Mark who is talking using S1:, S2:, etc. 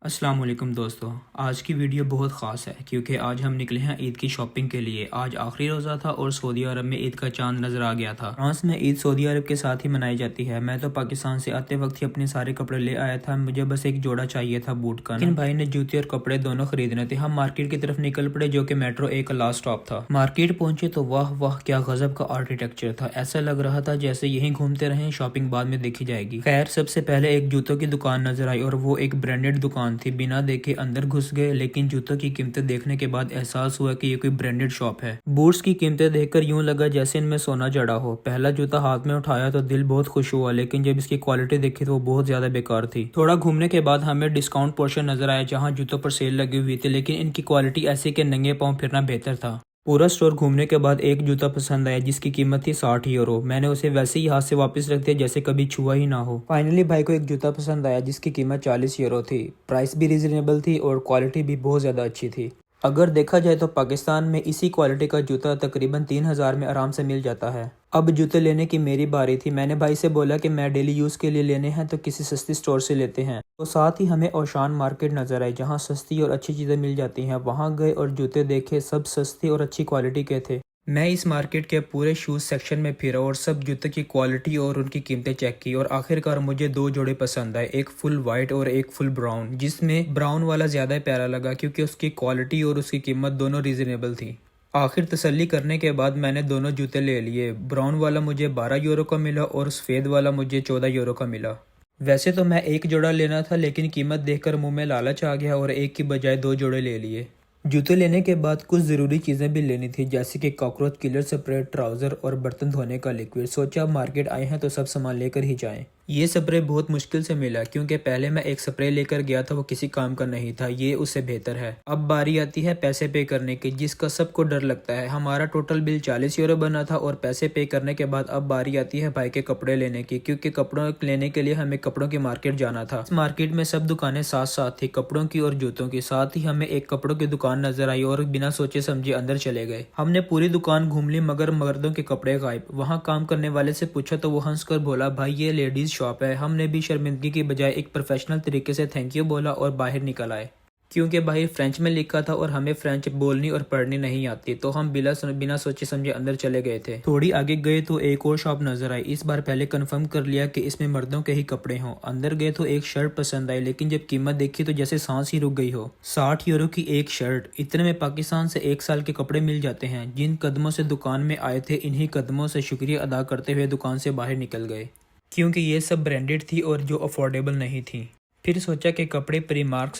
S1: अस्सलाम वालेकुम दोस्तों। आज की वीडियो बहुत ख़ास है क्योंकि आज हम निकले हैं ईद की शॉपिंग के लिए। आज आखिरी रोज़ा था और सऊदी अरब में ईद का चांद नज़र आ गया था। फ्रांस में ईद सऊदी अरब के साथ ही मनाई जाती है। मैं तो पाकिस्तान से आते वक्त ही अपने सारे कपड़े ले आया था। मुझे बस एक जोड़ा चाहिए था बूट का, लेकिन भाई ने जूते और कपड़े दोनों खरीदने थे। हम मार्केट की तरफ निकल पड़े जो कि मेट्रो ए का लास्ट स्टॉप था। मार्केट पहुंचे तो वाह वाह क्या गजब का आर्किटेक्चर था। ऐसा लग रहा था जैसे यहीं घूमते रहे, शॉपिंग बाद में देखी जाएगी। खैर सबसे पहले एक जूतों की दुकान नजर आई और वो एक ब्रांडेड दुकान थी। बिना देखे अंदर घुस गए, लेकिन जूतों की कीमतें देखने के बाद एहसास हुआ कि ये कोई ब्रांडेड शॉप है। बूट्स की कीमतें देखकर यूं लगा जैसे इनमें सोना जड़ा हो। पहला जूता हाथ में उठाया तो दिल बहुत खुश हुआ, लेकिन जब इसकी क्वालिटी देखी तो वो बहुत ज्यादा बेकार थी। थोड़ा घूमने के बाद हमें डिस्काउंट पोर्शन नजर आया जहाँ जूतों पर सेल लगी हुई थी, लेकिन इनकी क्वालिटी ऐसी कि नंगे पाँव फिरना बेहतर था। पूरा स्टोर घूमने के बाद एक जूता पसंद आया जिसकी कीमत थी 60 यूरो। मैंने उसे वैसे ही हाथ से वापस रख दिया जैसे कभी छुआ ही ना हो। फाइनली भाई को एक जूता पसंद आया जिसकी कीमत 40 यूरो थी। प्राइस भी रीजनेबल थी और क्वालिटी भी बहुत ज़्यादा अच्छी थी। अगर देखा जाए तो पाकिस्तान में इसी क्वालिटी का जूता तकरीबन 3000 में आराम से मिल जाता है। अब जूते लेने की मेरी बारी थी। मैंने भाई से बोला कि मैं डेली यूज़ के लिए लेने हैं तो किसी सस्ती स्टोर से लेते हैं। तो साथ ही हमें ओशान मार्केट नज़र आई जहां सस्ती और अच्छी चीज़ें मिल जाती हैं। वहां गए और जूते देखे, सब सस्ते और अच्छी क्वालिटी के थे। मैं इस मार्केट के पूरे शूज़ सेक्शन में फिरा और सब जूते की क्वालिटी और उनकी कीमतें चेक की और आखिरकार मुझे दो जोड़े पसंद आए, एक फुल वाइट और एक फुल ब्राउन, जिसमें ब्राउन वाला ज़्यादा प्यारा लगा क्योंकि उसकी क्वालिटी और उसकी कीमत दोनों रीज़नेबल थी। आखिर तसल्ली करने के बाद मैंने दोनों जूते ले लिए। ब्राउन वाला मुझे 12 यूरो का मिला और सफ़ेद वाला मुझे 14 यूरो का मिला। वैसे तो मैं एक जोड़ा लेना था, लेकिन कीमत देखकर मुंह में लालच आ गया और एक की बजाय दो जोड़े ले लिए। जूते लेने के बाद कुछ ज़रूरी चीज़ें भी लेनी थी जैसे कि कॉकरोच किलर स्प्रे, ट्राउज़र और बर्तन धोने का लिक्विड। सोचा मार्केट आए हैं तो सब सामान लेकर ही जाएं। ये स्प्रे बहुत मुश्किल से मिला क्योंकि पहले मैं एक स्प्रे लेकर गया था, वो किसी काम का नहीं था। ये उससे बेहतर है। अब बारी आती है पैसे पे करने की, जिसका सबको डर लगता है। हमारा टोटल बिल 40 यूरो बना था और पैसे पे करने के बाद अब बारी आती है भाई के कपड़े लेने की, क्योंकि कपड़ों लेने के लिए हमें कपड़ों की मार्केट जाना था। इस मार्केट में सब दुकानें साथ साथ थी, कपड़ों की और जूतों की। साथ ही हमें एक कपड़ों की दुकान नजर आई और बिना सोचे समझे अंदर चले गए। हमने पूरी दुकान घूम ली मगर मर्दों के कपड़े गायब। वहाँ काम करने वाले से पूछा तो वो हंसकर बोला, भाई ये लेडीज शॉप है। हमने भी शर्मिंदगी की बजाय एक प्रोफेशनल तरीके से थैंक यू बोला और बाहर निकल आए। क्योंकि बाहर फ्रेंच में लिखा था और हमें फ्रेंच बोलनी और पढ़नी नहीं आती, तो हम बिना सोचे समझे अंदर चले गए थे। थोड़ी आगे गए तो एक और शॉप नजर आई। इस बार पहले कंफर्म कर लिया कि इसमें मर्दों के ही कपड़े हों। अंदर गए तो एक शर्ट पसंद आई, लेकिन जब कीमत देखी तो जैसे सांस ही रुक गई हो। 60 यूरो की एक शर्ट। इतने में पाकिस्तान से 1 साल के कपड़े मिल जाते हैं। जिन कदमों से दुकान में आए थे, इन्हीं कदमों से शुक्रिया अदा करते हुए दुकान से बाहर निकल गए, क्योंकि ये सब ब्रांडेड थी और जो अफोर्डेबल नहीं थी। फिर सोचा कि कपड़े प्रीमार्क